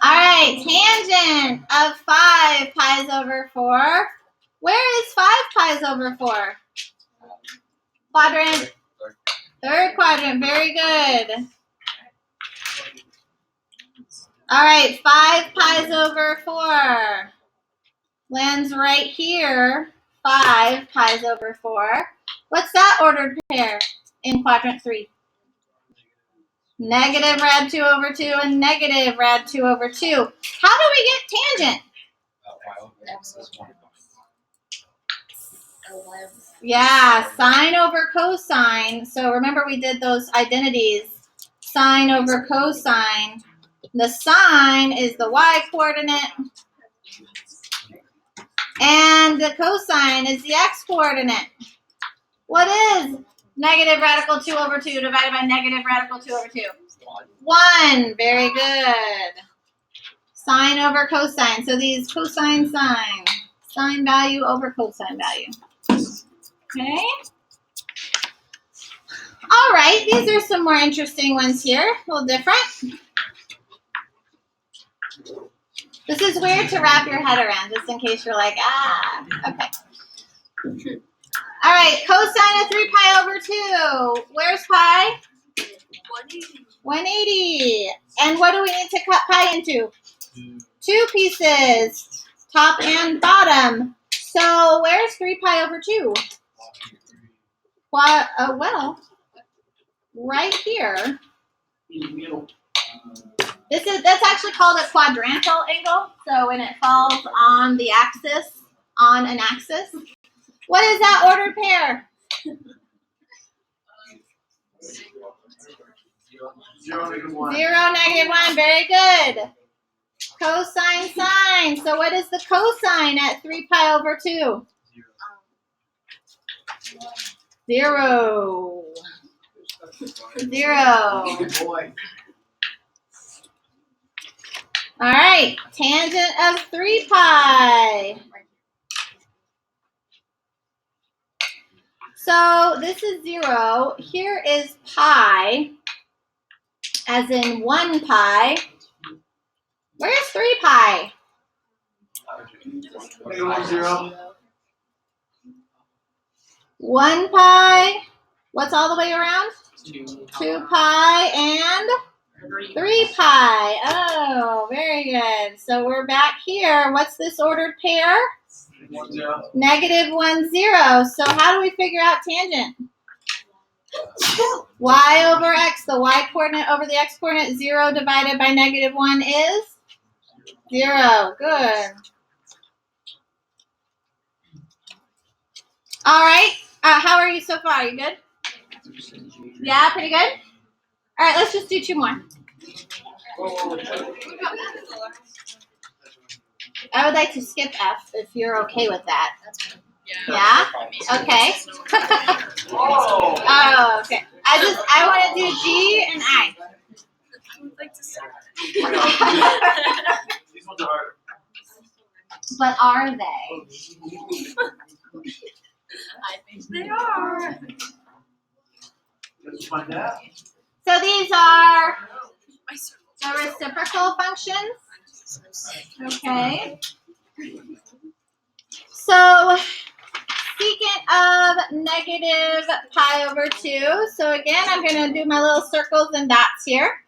All right, tangent of 5 pi's over 4. Where is 5 pi's over 4? Quadrant. Third quadrant, very good. All right, 5 pi's over 4. Lands right here. 5 pi's over 4. What's that ordered pair in quadrant 3? Negative rad 2 over 2 and negative rad 2 over 2. How do we get tangent? Yeah, sine over cosine. So remember we did those identities. Sine over cosine. The sine is the y coordinate. And the cosine is the x coordinate. What is negative radical 2 over 2 divided by negative radical 2 over 2? 1. Very good. Sine over cosine. So these cosine sine. Sine value over cosine value. Okay. All right. These are some more interesting ones here. A little different. This is weird to wrap your head around, just in case you're like, okay. All right, cosine of 3 pi over 2. Where's pi? 180. And what do we need to cut pi into? 2 pieces, top and bottom. So where's 3 pi over 2? Well, right here. That's actually called a quadrantal angle. So when it falls on the axis, on an axis. What is that ordered pair? 0, negative 1. 0, negative 1. Very good. Cosine sine. So what is the cosine at 3 pi over 2? 0. 0. All right. Tangent of 3 pi. So this is 0. Here is pi, as in 1 pi. Where's 3 pi? 0. 1 pi. What's all the way around? 2 pi and 3 pi. Oh, very good. So we're back here. What's this ordered pair? 1, 0. Negative 1, 0. So how do we figure out tangent? Y over x, the y coordinate over the x coordinate. 0 divided by negative 1 is 0. Good. All right. How are you so far? Are you good? Yeah, pretty good? All right, let's just do 2 more. I would like to skip F if you're okay with that. Yeah? Okay. Oh, okay. I want to do G and I. These ones are hard. But are they? I think they are. Let's find out. So these are the reciprocal functions. Okay. So secant of negative pi over 2. So again, I'm going to do my little circles and dots here.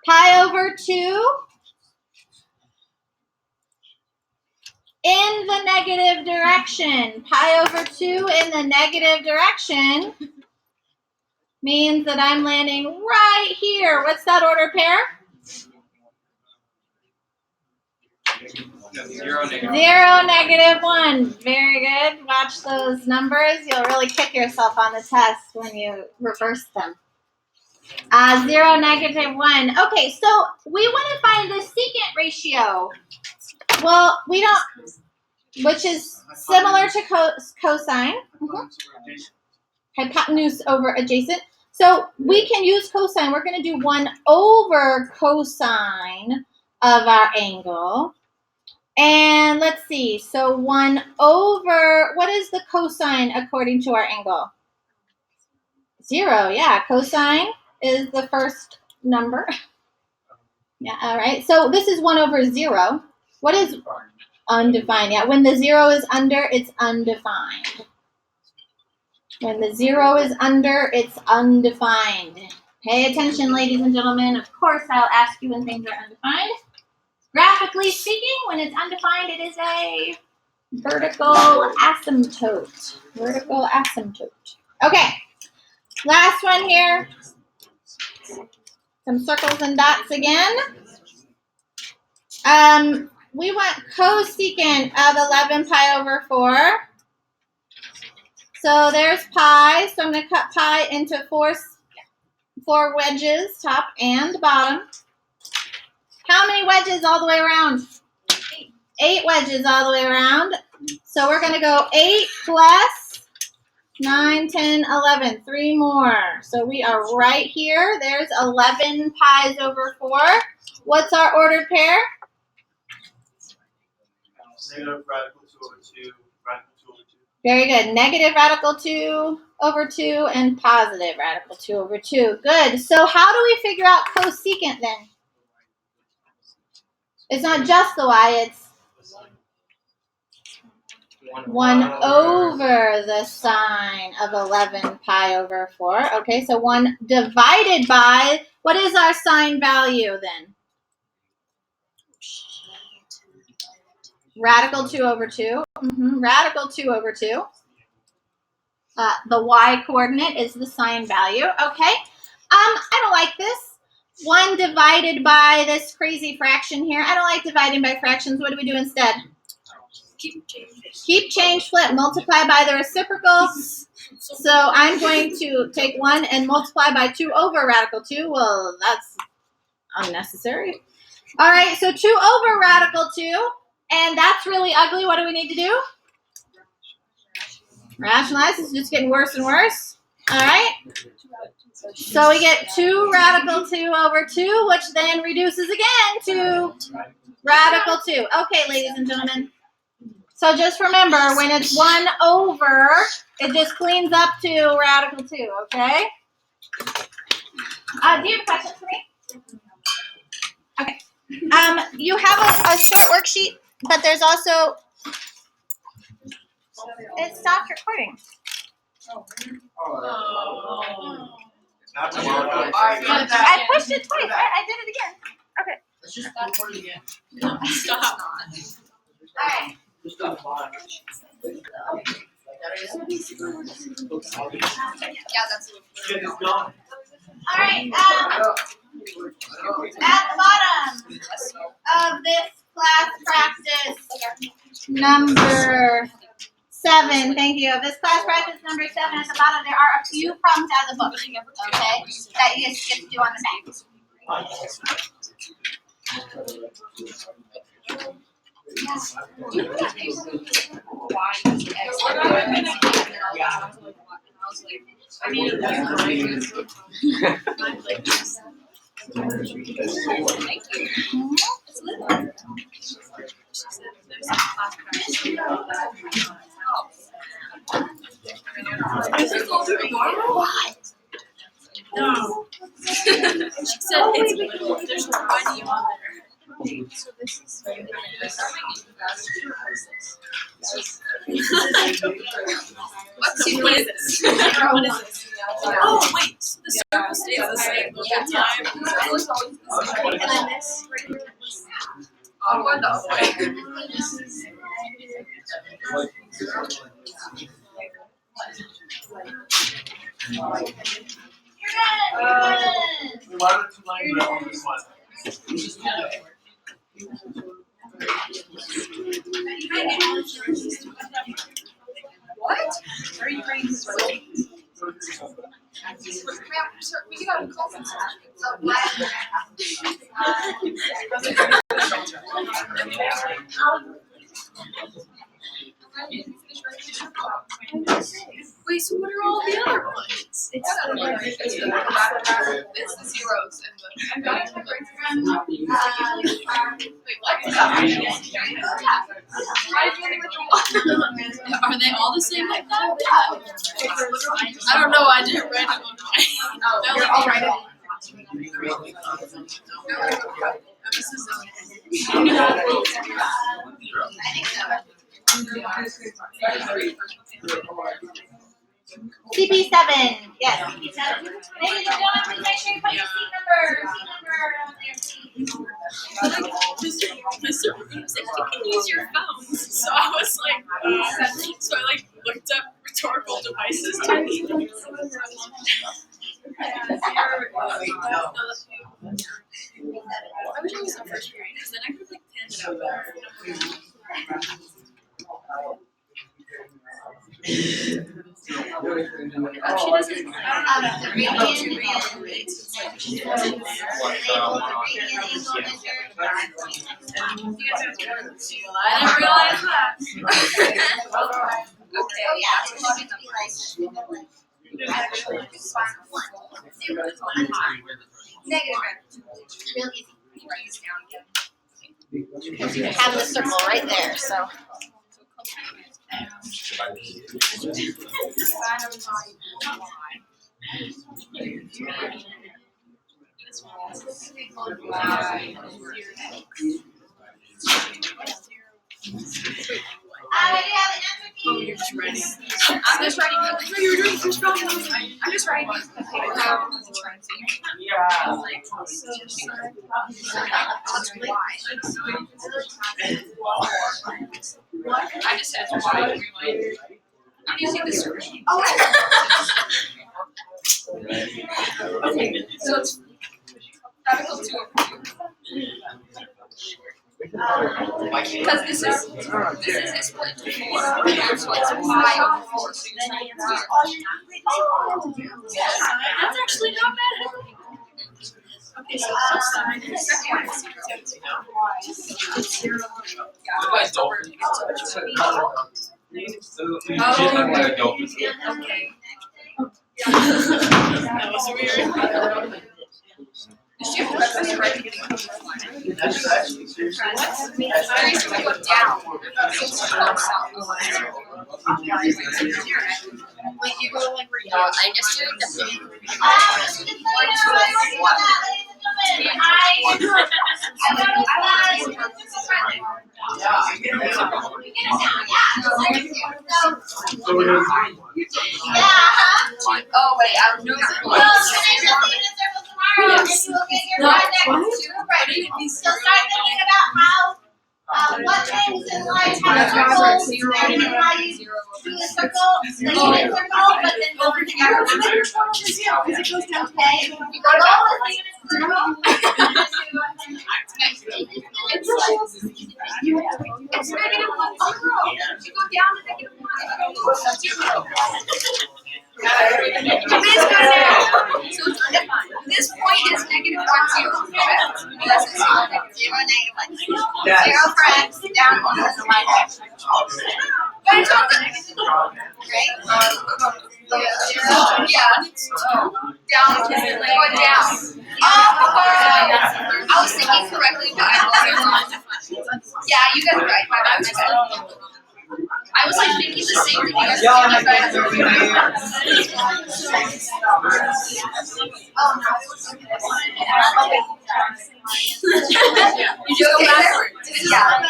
Pi over 2 in the negative direction. Pi over 2 in the negative direction means that I'm landing right here. What's that order pair? 0, negative 1. 0, negative 1. Very good. Watch those numbers. You'll really kick yourself on the test when you reverse them. 0, negative 1. Okay, so we want to find the secant ratio. Well, we don't, which is similar to cosine. Hypotenuse over adjacent. So we can use cosine. We're going to do 1 over cosine of our angle. And let's see. So 1 over, what is the cosine according to our angle? 0, yeah. Cosine is the first number. Yeah, all right. So this is 1 over 0. What is undefined? Yeah, when the 0 is under, it's undefined. When the 0 is under, it's undefined. Pay attention, ladies and gentlemen. Of course, I'll ask you when things are undefined. Graphically speaking, when it's undefined, it is a vertical asymptote. Vertical asymptote. Okay, last one here. Some circles and dots again. We want cosecant of 11 pi over 4. So there's pi. So I'm going to cut pi into four wedges, top and bottom. How many wedges all the way around? 8 wedges all the way around. So we're going to go 8 plus 9, 10, 11. 3 more. So we are right here. There's 11 pi's over 4. What's our ordered pair? Negative radical 2 over 2, radical 2 over 2. Very good. Negative radical 2 over 2 and positive radical 2 over 2. Good. So how do we figure out cosecant then? It's not just the y, it's 1 over the sine of 11 pi over 4. Okay, so 1 divided by, what is our sine value then? Radical 2 over 2. Radical 2 over 2. The y coordinate is the sine value. Okay. I don't like this. 1 divided by this crazy fraction here. I don't like dividing by fractions. What do we do instead? Keep change, flip, multiply by the reciprocal. So I'm going to take 1 and multiply by 2 over radical 2. Well, that's unnecessary. All right, so 2 over radical 2. And that's really ugly. What do we need to do? Rationalize. It's just getting worse and worse. All right. So we get 2 radical 2 over 2, which then reduces again to radical 2. Okay, ladies and gentlemen. So just remember, when it's 1 over, it just cleans up to radical 2, okay? Do you have a question for me? Okay. You have a short worksheet, but there's also... It stopped recording. I pushed it twice. I did it again. Okay. Let's just record it again. No, stop. All right. Yeah, that's Shit is gone. All right. At the bottom of this class practice number 7, thank you. This class practice number 7 at the bottom, there are a few problems out of the book, okay, that you guys get to do on the back. No. She said it's little. There's no money on there. So this is what is this? What is this? Oh wait, so the circle stays the same the whole time. And then this right here. I'll go the other way. Why are the 2 lines red on this one? What? Are you ready to switch? We got a call from Wait, so what are all the other ones? It's the zeros and the. Wait, what? Are they all the same like that? I don't know. I didn't write it on mine. I'll write it. I think so. CP7, yes, CP7. Ladies and gentlemen, please make sure you put your seat number on your seat. Mr. Williams said you can use your phones. So I was like, so I like looked up rhetorical devices to me. I wish I was in first period because then I could like plan it out better. She doesn't. The radian is labeled the radian angle measure. I didn't realize that. Oh yeah, it's going to be like negative. Real easy. Because you have the circle right there, so. I have an answer key. Oh, you're just writing. I'm just writing. No, you're doing first problem. I'm just writing. I just said why. I'm using the search. Okay, so it's radical 2 over 2. Because this is split into 4. So it's 5 over 4. So you're trying to that's actually not bad. Okay, so first side, second one is 0. Okay. That was weird. Did you have to write the That's actually seriously. I used to go down. Wait, you go like right now. I just did the Just so you know, I want that, ladies and gentlemen. Oh wait, I don't know. Well, can I just see the circle tomorrow? And you will get your project super ready. So start thinking about what things in life have circles and how you do a circle, the unit circle, but then go together. Okay? The goal is the unit It's negative 1, 0. You go down to negative 1. So this point is negative 1, 0. Correct? Because it's not negative 0, negative 1. 0 for x, down 1 is the y direction. But it's all good. Right? Yeah. Down is going down. I was thinking correctly, but I wasn't. Yeah, you guys are right. My bad. I was like thinking the same thing. You guys you just go backwards. Yeah.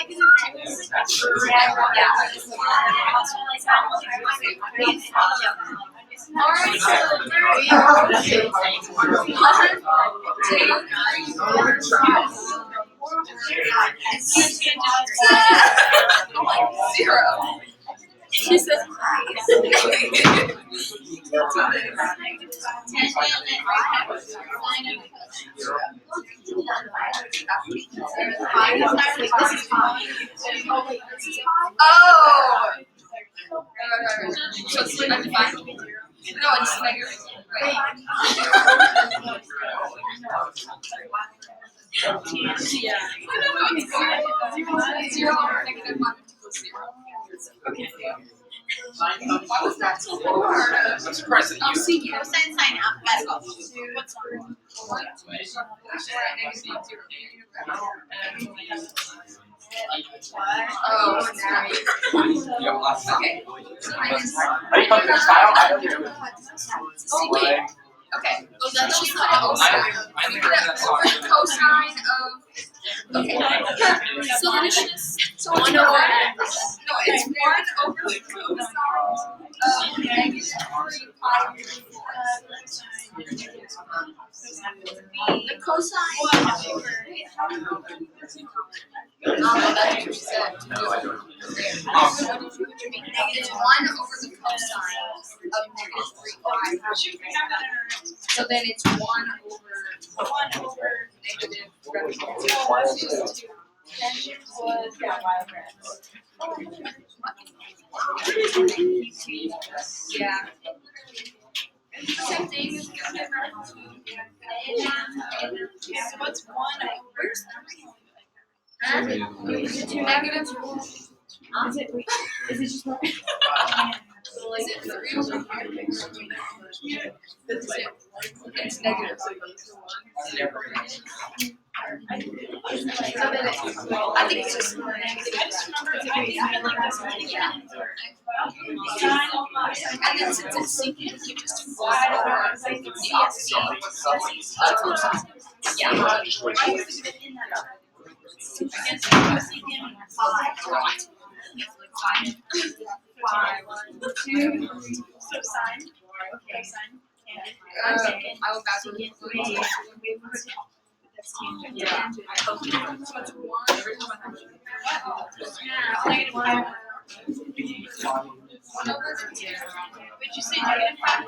Alright, so 0. She says hi. Oh! So it's like 5. No, it's negative. Right. Yeah. Zero or negative 1 equals 0. Okay. Why was that so hard? I'm surprised that you. See, cosine, sine, alphabetical. What's Oh, okay. So Are you talking style? I don't know. Okay, those Let's just put it over. I We put it over the cosine of. Okay. So then it's just so it's 1 over x. No, it's 1 over the cosine of negative 3 pi. The cosine. That's what you said. It's 1 over the cosine of negative 3 pi. So then it's 1 over negative yeah. Same thing. What's 1 over? Where's the negative? Is it just one? Is it 3 over 5? It's negative. I think it's just yeah. And then since it's secant, you just do 1 over the opposite. Yeah. I went backwards. Yeah. So it's 1. Would you say negative 5?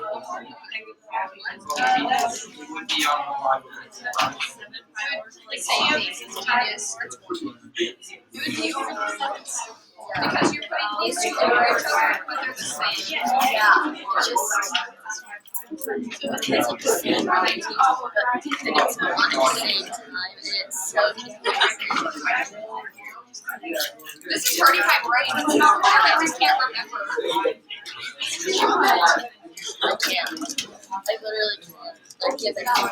Would be on Like say you have minus or 20. It would be over the sentence. Because you're putting these two over each other, but they're the same. Yeah. So the kids look the same, right? But then it's not at the same time, and it's so this is already my brain. It's not hard. I just can't remember. I can't. I literally can't. I can't think of it.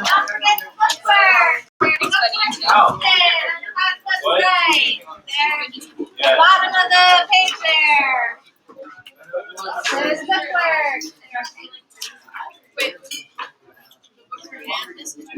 Don't forget the footwork. Oh. That's what's right. There. Yeah. Bottom of the page there. There's footwork. Wait. The footwork is easy.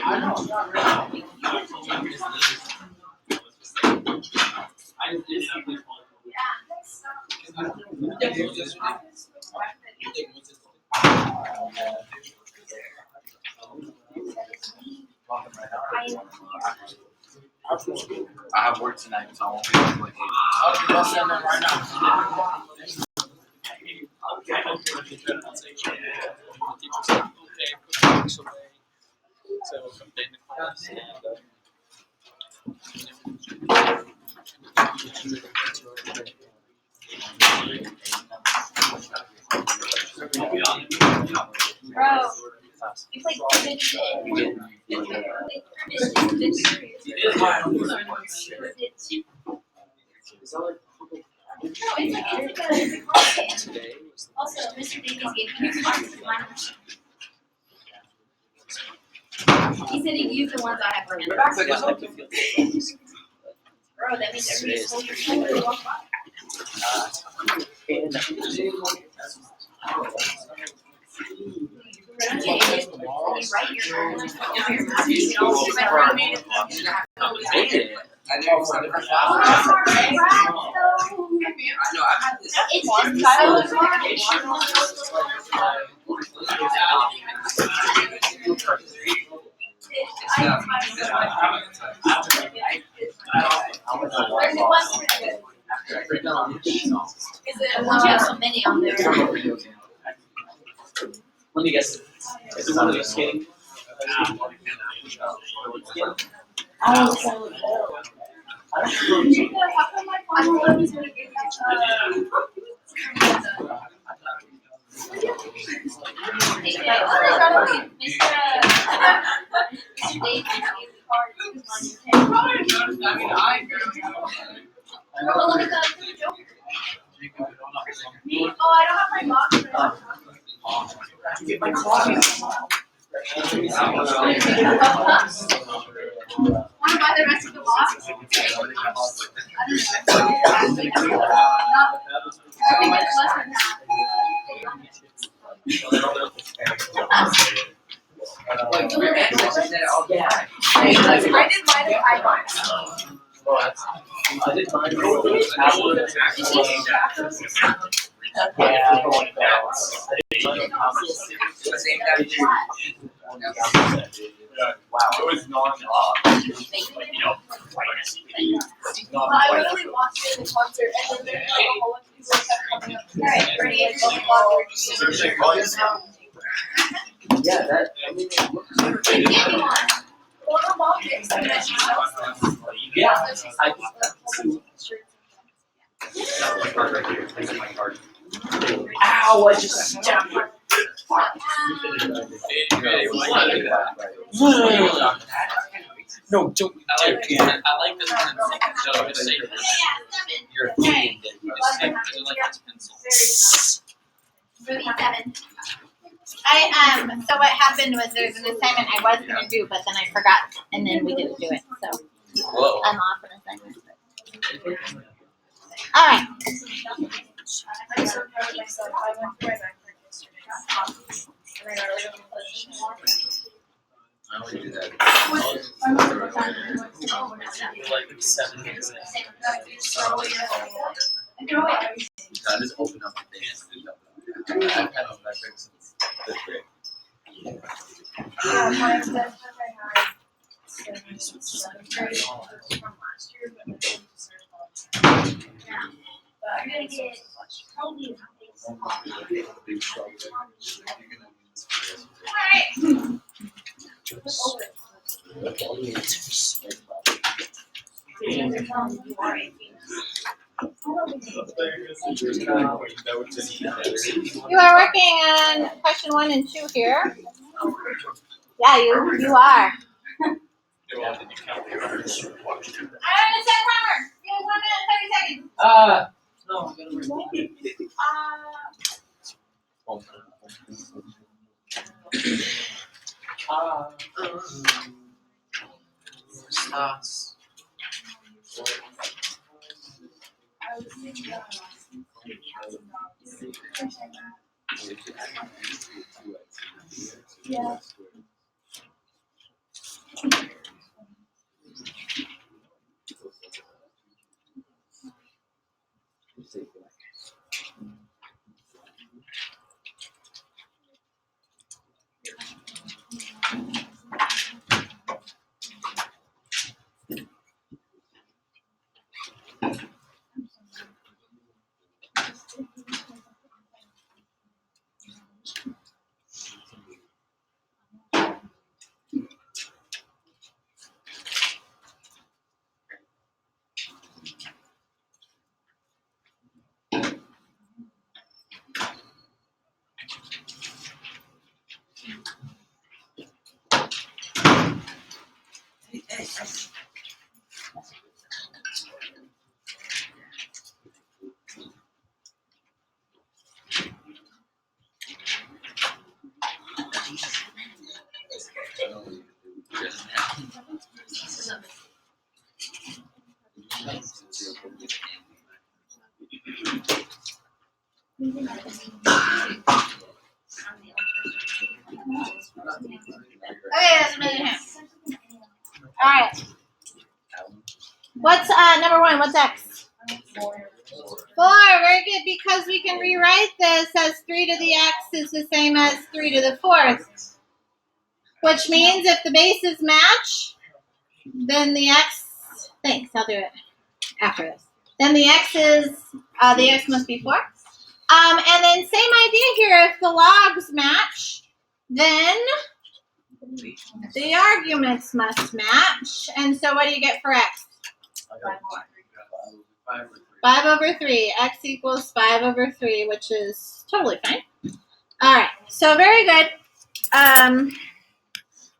I know, not really. I have work tonight, so I won't be able to like. Okay, I'll send them right now. Bro, you played cribbage. Also, Mr. Davies gave me cards. He said he'd use the ones I have for him. Bro, that means everybody's supposed to really walk by. Pronunciation. When you write your own, your mouth, you can also write it. I know, I've had this. It's just once you have so many on there. Let me guess. Is it one of those skating? Oh, I don't have my box. Get my coffee. Want to buy the rest of the box? I think it's less than half. I did mine with iPhone. I did mine. Wow. It was I literally watched it in the concert, and then there's like a whole bunch of people that kept coming up. Alright, ready? Yeah, that. I mean, yeah. Ow! I just stabbed my. No, don't. I like this one. So it's safe. You're a fiend. I like this pencil. So what happened was there's an assignment I was gonna do, but then I forgot, and then we didn't do it, so Whoa. I'm off an assignment. All right. I'm so proud of myself. I went through my backpack yesterday. And I got rid of I only do that. Like 7 minutes in. I just open up the dance. I've had on my friend since 5th grade. Yeah, my best friend I had. Seventh grade from last year, but I went to certified. Yeah. But I'm gonna get probably You are working on question 1 and 2 here. Yeah, you are. I don't understand timer. You have 1 minute and 30 seconds. No, I'm gonna I was thinking yeah. Okay, that's a minute and a half. All right. What's number one? What's x? 4. Very good, because we can rewrite this as 3 to the x is the same as 3 to the 4th. Which means if the bases match, then the x, thanks, I'll do it after this. Then the x must be 4. And then same idea here, if the logs match, then the arguments must match. And so what do you get for x? 5 over 3. X equals 5 over 3, which is totally fine. All right, so very good.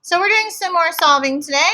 So we're doing some more solving today.